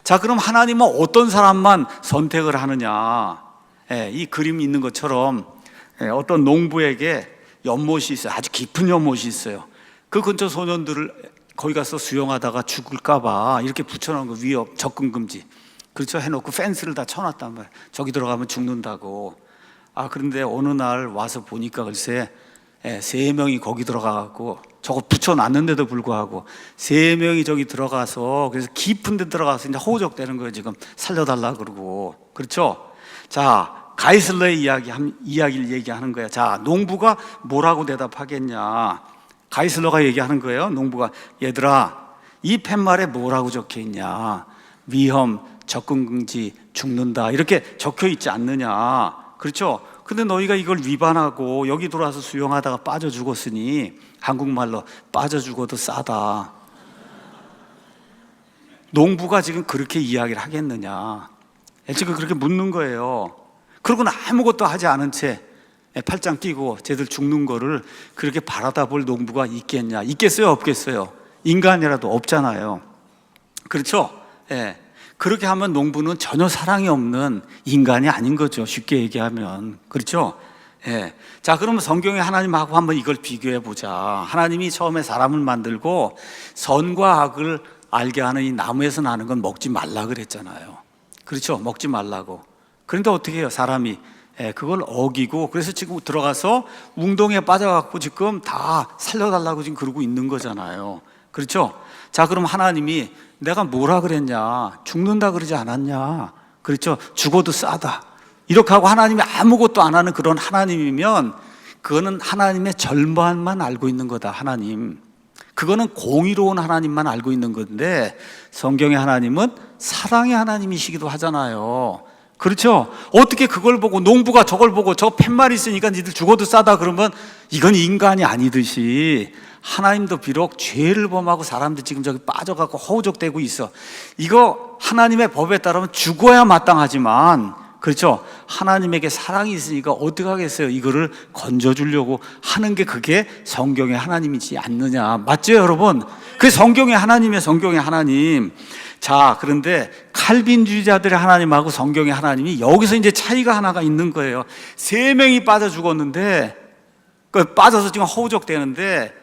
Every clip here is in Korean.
자, 그럼 하나님은 어떤 사람만 선택을 하느냐? 이 그림이 있는 것처럼 어떤 농부에게 연못이 있어요. 아주 깊은 연못이 있어요. 그 근처 소년들을 거기 가서 수영하다가 죽을까봐 이렇게 붙여놓은 거, 위협, 접근 금지. 그렇죠. 해놓고 펜스를 다 쳐놨단 말이에요. 저기 들어가면 죽는다고. 그런데 어느 날 와서 보니까 글쎄 3명이 거기 들어가갖고 저거 붙여놨는데도 불구하고 3명이 저기 들어가서, 그래서 깊은 데 들어가서 이제 허우적대는 거예요. 지금 살려달라 그러고. 그렇죠. 자, 가이슬러의 이야기를 얘기하는 거예요. 자, 농부가 뭐라고 대답하겠냐? 가이슬러가 얘기하는 거예요. 농부가, 얘들아, 이 팻말에 뭐라고 적혀 있냐? 위험, 접근 금지, 죽는다, 이렇게 적혀 있지 않느냐? 그렇죠? 근데 너희가 이걸 위반하고 여기 들어와서 수영하다가 빠져 죽었으니, 한국말로 빠져 죽어도 싸다. 농부가 지금 그렇게 이야기를 하겠느냐? 지금 그렇게 묻는 거예요. 그러고는 아무것도 하지 않은 채 팔짱 끼고 쟤들 죽는 거를 그렇게 바라다 볼 농부가 있겠냐? 있겠어요? 없겠어요? 인간이라도 없잖아요. 그렇죠? 그렇게 하면 농부는 전혀 사랑이 없는 인간이 아닌 거죠. 쉽게 얘기하면. 그렇죠? 자, 그러면 성경의 하나님하고 한번 이걸 비교해 보자. 하나님이 처음에 사람을 만들고 선과 악을 알게 하는 이 나무에서 나는 건 먹지 말라 그랬잖아요. 그렇죠? 먹지 말라고. 그런데 어떻게 해요? 사람이 그걸 어기고, 그래서 지금 들어가서 웅덩이에 빠져갖고 지금 다 살려달라고 지금 그러고 있는 거잖아요. 그렇죠? 자, 그럼 하나님이 내가 뭐라 그랬냐? 죽는다 그러지 않았냐? 그렇죠? 죽어도 싸다. 이렇게 하고 하나님이 아무것도 안 하는 그런 하나님이면 그거는 하나님의 절반만 알고 있는 거다. 하나님, 그거는 공의로운 하나님만 알고 있는 건데, 성경의 하나님은 사랑의 하나님이시기도 하잖아요. 그렇죠? 어떻게 그걸 보고, 농부가 저걸 보고 저 팻말이 있으니까 니들 죽어도 싸다 그러면 이건 인간이 아니듯이, 하나님도 비록 죄를 범하고 사람들 지금 저기 빠져갖고 허우적대고 있어. 이거 하나님의 법에 따르면 죽어야 마땅하지만, 그렇죠? 하나님에게 사랑이 있으니까 어떻게 하겠어요? 이거를 건져주려고 하는 게 그게 성경의 하나님이지 않느냐. 맞죠, 여러분? 그게 성경의 하나님이에요. 성경의 하나님. 자, 그런데 칼빈주의자들의 하나님하고 성경의 하나님이 여기서 이제 차이가 하나가 있는 거예요. 3명이 빠져 죽었는데, 빠져서 지금 허우적대는데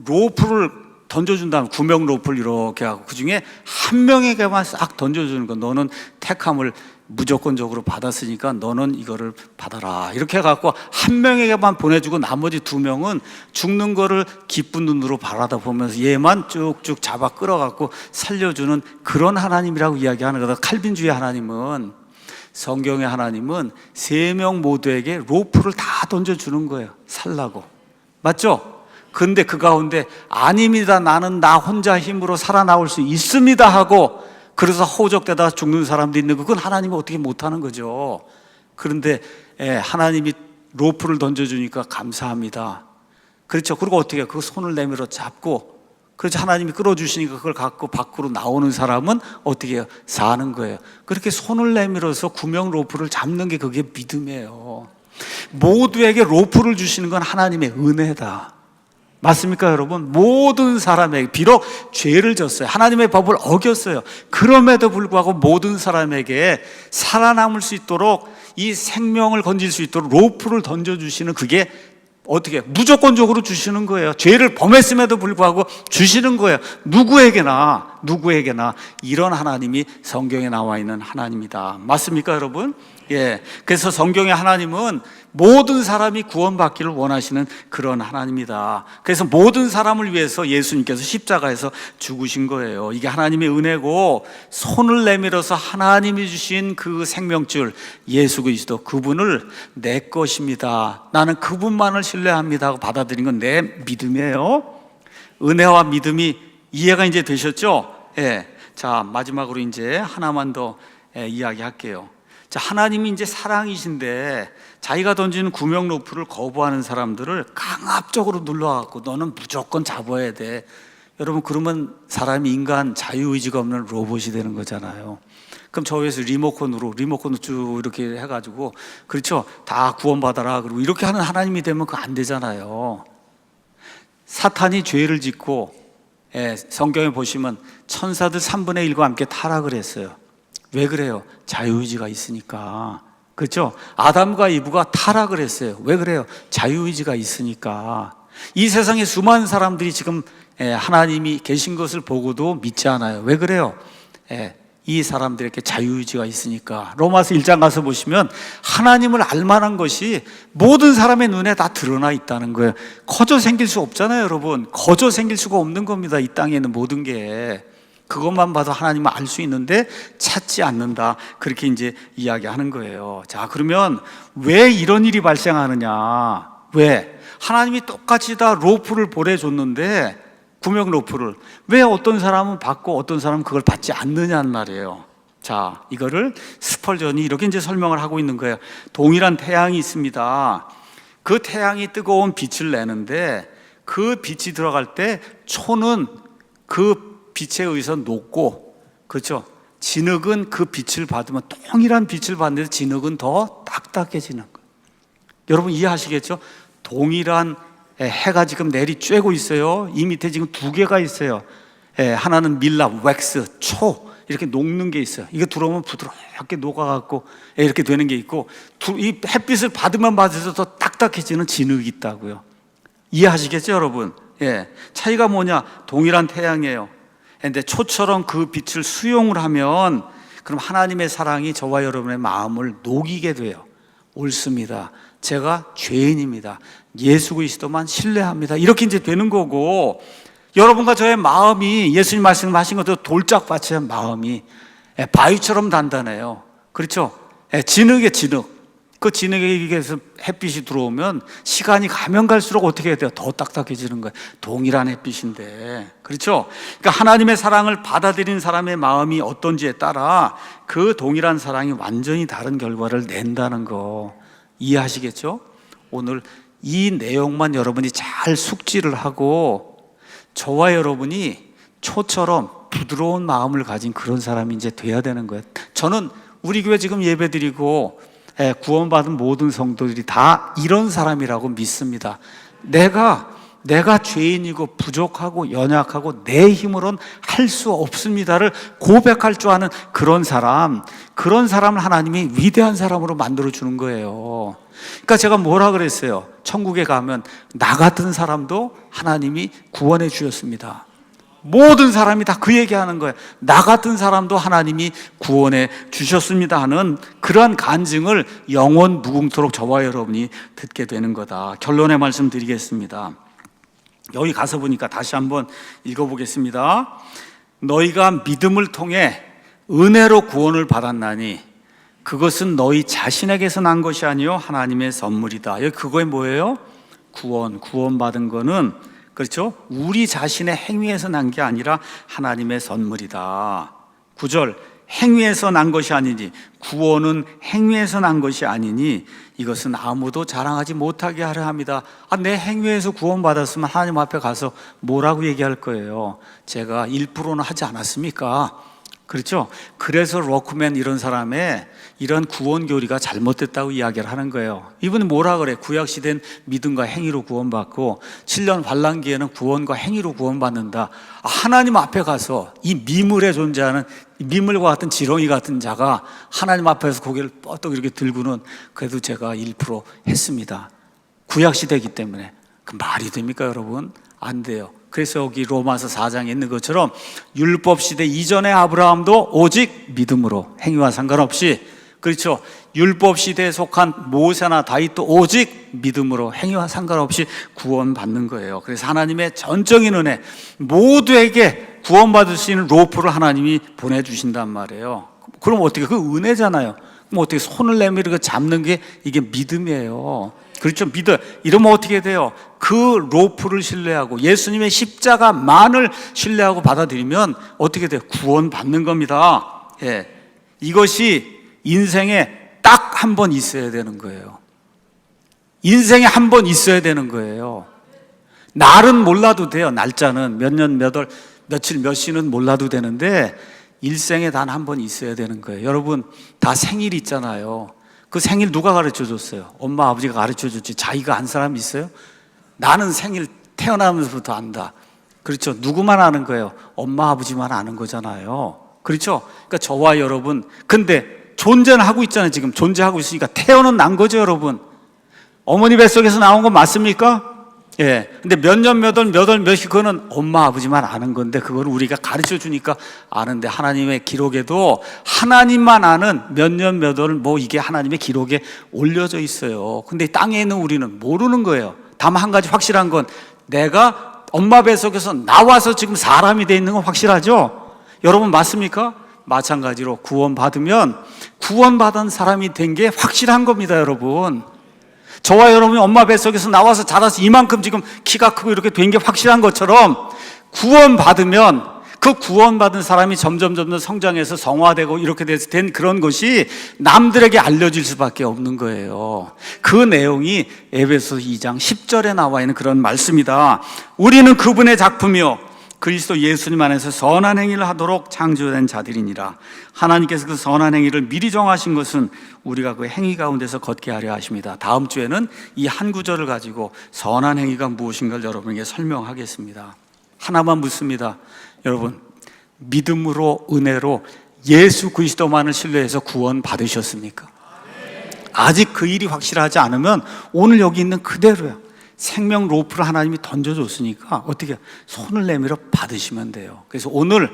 로프를 던져준다면, 구명 로프를 이렇게 하고 그 중에 한 명에게만 싹 던져주는 거. 너는 택함을 무조건적으로 받았으니까 너는 이거를 받아라, 이렇게 해갖고 한 명에게만 보내주고 나머지 2명은 죽는 거를 기쁜 눈으로 바라다 보면서 얘만 쭉쭉 잡아 끌어갖고 살려주는 그런 하나님이라고 이야기하는 거다. 칼빈주의 하나님은, 성경의 하나님은 3명 모두에게 로프를 다 던져주는 거예요. 살라고. 맞죠? 근데 그 가운데 아닙니다, 나는 나 혼자 힘으로 살아나올 수 있습니다 하고, 그래서 허우적대다가 죽는 사람도 있는 거, 그건 하나님이 어떻게 못하는 거죠. 그런데 하나님이 로프를 던져주니까 감사합니다. 그렇죠? 그리고 어떻게 해요? 그 손을 내밀어 잡고, 그렇죠? 하나님이 끌어주시니까 그걸 갖고 밖으로 나오는 사람은 어떻게 해요? 사는 거예요. 그렇게 손을 내밀어서 구명 로프를 잡는 게 그게 믿음이에요. 모두에게 로프를 주시는 건 하나님의 은혜다. 맞습니까, 여러분? 모든 사람에게, 비록 죄를 졌어요, 하나님의 법을 어겼어요, 그럼에도 불구하고 모든 사람에게 살아남을 수 있도록, 이 생명을 건질 수 있도록 로프를 던져주시는, 그게 어떻게 무조건적으로 주시는 거예요. 죄를 범했음에도 불구하고 주시는 거예요. 누구에게나 이런 하나님이 성경에 나와 있는 하나님이다. 맞습니까, 여러분? 그래서 성경의 하나님은 모든 사람이 구원받기를 원하시는 그런 하나님이다. 그래서 모든 사람을 위해서 예수님께서 십자가에서 죽으신 거예요. 이게 하나님의 은혜고, 손을 내밀어서 하나님이 주신 그 생명줄 예수 그리스도, 그분을 내 것입니다, 나는 그분만을 신뢰합니다 하고 받아들인 건 내 믿음이에요. 은혜와 믿음이 이해가 이제 되셨죠? 자, 마지막으로 이제 하나만 더 이야기할게요. 자, 하나님이 이제 사랑이신데 자기가 던지는 구명 로프를 거부하는 사람들을 강압적으로 눌러갖고 너는 무조건 잡아야 돼. 여러분, 그러면 사람이, 인간 자유의지가 없는 로봇이 되는 거잖아요. 그럼 저 위에서 리모컨으로 쭉 이렇게 해가지고, 그렇죠? 다 구원받아라 그리고 이렇게 하는 하나님이 되면 그거 안 되잖아요. 사탄이 죄를 짓고, 성경에 보시면 천사들 3분의 1과 함께 타락을 했어요. 왜 그래요? 자유의지가 있으니까. 그렇죠? 아담과 이브가 타락을 했어요. 왜 그래요? 자유의지가 있으니까. 이 세상에 수많은 사람들이 지금 하나님이 계신 것을 보고도 믿지 않아요. 왜 그래요? 이 사람들에게 자유의지가 있으니까. 로마서 1장 가서 보시면 하나님을 알만한 것이 모든 사람의 눈에 다 드러나 있다는 거예요. 거저 생길 수 없잖아요, 여러분. 거저 생길 수가 없는 겁니다. 이 땅에 있는 모든 게. 그것만 봐도 하나님을 알 수 있는데 찾지 않는다. 그렇게 이제 이야기하는 거예요. 자, 그러면 왜 이런 일이 발생하느냐? 왜? 하나님이 똑같이 다 로프를 보내줬는데, 구명 로프를 왜 어떤 사람은 받고 어떤 사람은 그걸 받지 않느냐는 말이에요. 자, 이거를 스펄전이 이렇게 이제 설명을 하고 있는 거예요. 동일한 태양이 있습니다. 그 태양이 뜨거운 빛을 내는데 그 빛이 들어갈 때 초는 그 빛에 의해서 녹고, 그렇죠? 진흙은 그 빛을 받으면 동일한 빛을 받는데 진흙은 더 딱딱해지는 거예요. 여러분 이해하시겠죠? 동일한 해가 지금 내리쬐고 있어요. 이 밑에 지금 두 개가 있어요. 하나는 밀랍, 웩스, 초 이렇게 녹는 게 있어요. 이거 들어오면 부드럽게 녹아갖고 이렇게 되는 게 있고, 이 햇빛을 받으면 받을수록 더 딱딱해지는 진흙이 있다고요. 이해하시겠죠, 여러분? 차이가 뭐냐? 동일한 태양이에요. 근데 초처럼 그 빛을 수용을 하면 그럼 하나님의 사랑이 저와 여러분의 마음을 녹이게 돼요. 옳습니다. 제가 죄인입니다. 예수 그리스도만 신뢰합니다. 이렇게 이제 되는 거고, 여러분과 저의 마음이 예수님 말씀하신 것도 돌짝밭의 마음이 바위처럼 단단해요. 그렇죠? 진흙에 진흙. 그 진흙에서 햇빛이 들어오면 시간이 가면 갈수록 어떻게 해야 돼요? 더 딱딱해지는 거예요. 동일한 햇빛인데. 그렇죠? 그러니까 하나님의 사랑을 받아들인 사람의 마음이 어떤지에 따라 그 동일한 사랑이 완전히 다른 결과를 낸다는 거 이해하시겠죠? 오늘 이 내용만 여러분이 잘 숙지를 하고 저와 여러분이 초처럼 부드러운 마음을 가진 그런 사람이 이제 돼야 되는 거예요. 저는 우리 교회 지금 예배드리고 구원받은 모든 성도들이 다 이런 사람이라고 믿습니다. 내가 죄인이고 부족하고 연약하고 내 힘으로는 할 수 없습니다를 고백할 줄 아는 그런 사람을 하나님이 위대한 사람으로 만들어주는 거예요. 그러니까 제가 뭐라 그랬어요? 천국에 가면 나 같은 사람도 하나님이 구원해 주셨습니다. 모든 사람이 다 그 얘기하는 거예요. 나 같은 사람도 하나님이 구원해 주셨습니다 하는 그러한 간증을 영원 무궁토록 저와 여러분이 듣게 되는 거다. 결론의 말씀 드리겠습니다. 여기 가서 보니까 다시 한번 읽어보겠습니다. 너희가 믿음을 통해 은혜로 구원을 받았나니 그것은 너희 자신에게서 난 것이 아니요 하나님의 선물이다. 여기 그거에 뭐예요? 구원받은 거는, 그렇죠? 우리 자신의 행위에서 난 게 아니라 하나님의 선물이다. 9절, 행위에서 난 것이 아니니, 구원은 행위에서 난 것이 아니니 이것은 아무도 자랑하지 못하게 하려 합니다. 내 행위에서 구원받았으면 하나님 앞에 가서 뭐라고 얘기할 거예요? 제가 1%는 하지 않았습니까? 그렇죠? 그래서 로크맨 이런 사람의 이런 구원 교리가 잘못됐다고 이야기를 하는 거예요. 이분은 뭐라 그래? 구약시대는 믿음과 행위로 구원받고 7년 환란기에는 구원과 행위로 구원받는다. 하나님 앞에 가서 이 미물에 존재하는 미물과 같은 지렁이 같은 자가 하나님 앞에서 고개를 뻗떡 이렇게 들고는 그래도 제가 1% 했습니다. 구약시대이기 때문에. 그 말이 됩니까, 여러분? 안 돼요. 그래서 여기 로마서 4장에 있는 것처럼 율법 시대 이전의 아브라함도 오직 믿음으로, 행위와 상관없이, 그렇죠? 율법 시대에 속한 모세나 다윗도 오직 믿음으로, 행위와 상관없이 구원받는 거예요. 그래서 하나님의 전적인 은혜, 모두에게 구원받을 수 있는 로프를 하나님이 보내주신단 말이에요. 그럼 어떻게, 그 은혜잖아요. 그럼 어떻게 손을 내밀고 잡는 게 이게 믿음이에요. 그렇죠? 믿어. 이러면 어떻게 돼요? 그 로프를 신뢰하고 예수님의 십자가만을 신뢰하고 받아들이면 어떻게 돼요? 구원받는 겁니다. 이것이 인생에 딱 한 번 있어야 되는 거예요. 인생에 한 번 있어야 되는 거예요. 날은 몰라도 돼요. 날짜는 몇 년, 몇 월, 며칠, 몇 시는 몰라도 되는데 일생에 단 한 번 있어야 되는 거예요. 여러분 다 생일 있잖아요. 그 생일 누가 가르쳐 줬어요? 엄마 아버지가 가르쳐 줬지 자기가 한 사람 있어요? 나는 생일 태어나면서부터 안다. 그렇죠? 누구만 아는 거예요? 엄마 아버지만 아는 거잖아요. 그렇죠? 그러니까 저와 여러분, 근데 존재는 하고 있잖아요. 지금 존재하고 있으니까 태어는 난 거죠, 여러분. 어머니 뱃속에서 나온 거 맞습니까? 예. 근데 몇 년, 몇 월, 몇이 그거는 엄마, 아버지만 아는 건데, 그걸 우리가 가르쳐 주니까 아는데, 하나님의 기록에도 하나님만 아는 몇 년, 몇 월, 뭐 이게 하나님의 기록에 올려져 있어요. 근데 땅에 있는 우리는 모르는 거예요. 다만 한 가지 확실한 건, 내가 엄마 뱃속에서 나와서 지금 사람이 돼 있는 건 확실하죠? 여러분 맞습니까? 마찬가지로 구원받으면 구원받은 사람이 된 게 확실한 겁니다, 여러분. 저와 여러분이 엄마 뱃속에서 나와서 자라서 이만큼 지금 키가 크고 이렇게 된 게 확실한 것처럼, 구원받으면 그 구원받은 사람이 점점 성장해서 성화되고 이렇게 된 그런 것이 남들에게 알려질 수밖에 없는 거예요. 그 내용이 에베소서 2장 10절에 나와 있는 그런 말씀이다. 우리는 그분의 작품이요 그리스도 예수님 안에서 선한 행위를 하도록 창조된 자들이니라. 하나님께서 그 선한 행위를 미리 정하신 것은 우리가 그 행위 가운데서 걷게 하려 하십니다. 다음 주에는 이 한 구절을 가지고 선한 행위가 무엇인가를 여러분에게 설명하겠습니다. 하나만 묻습니다. 여러분, 믿음으로 은혜로 예수 그리스도만을 신뢰해서 구원 받으셨습니까? 아직 그 일이 확실하지 않으면 오늘 여기 있는 그대로요. 생명 로프를 하나님이 던져줬으니까 어떻게 손을 내밀어 받으시면 돼요. 그래서 오늘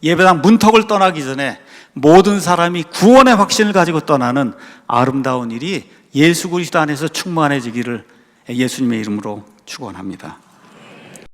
예배당 문턱을 떠나기 전에 모든 사람이 구원의 확신을 가지고 떠나는 아름다운 일이 예수 그리스도 안에서 충만해지기를 예수님의 이름으로 축원합니다.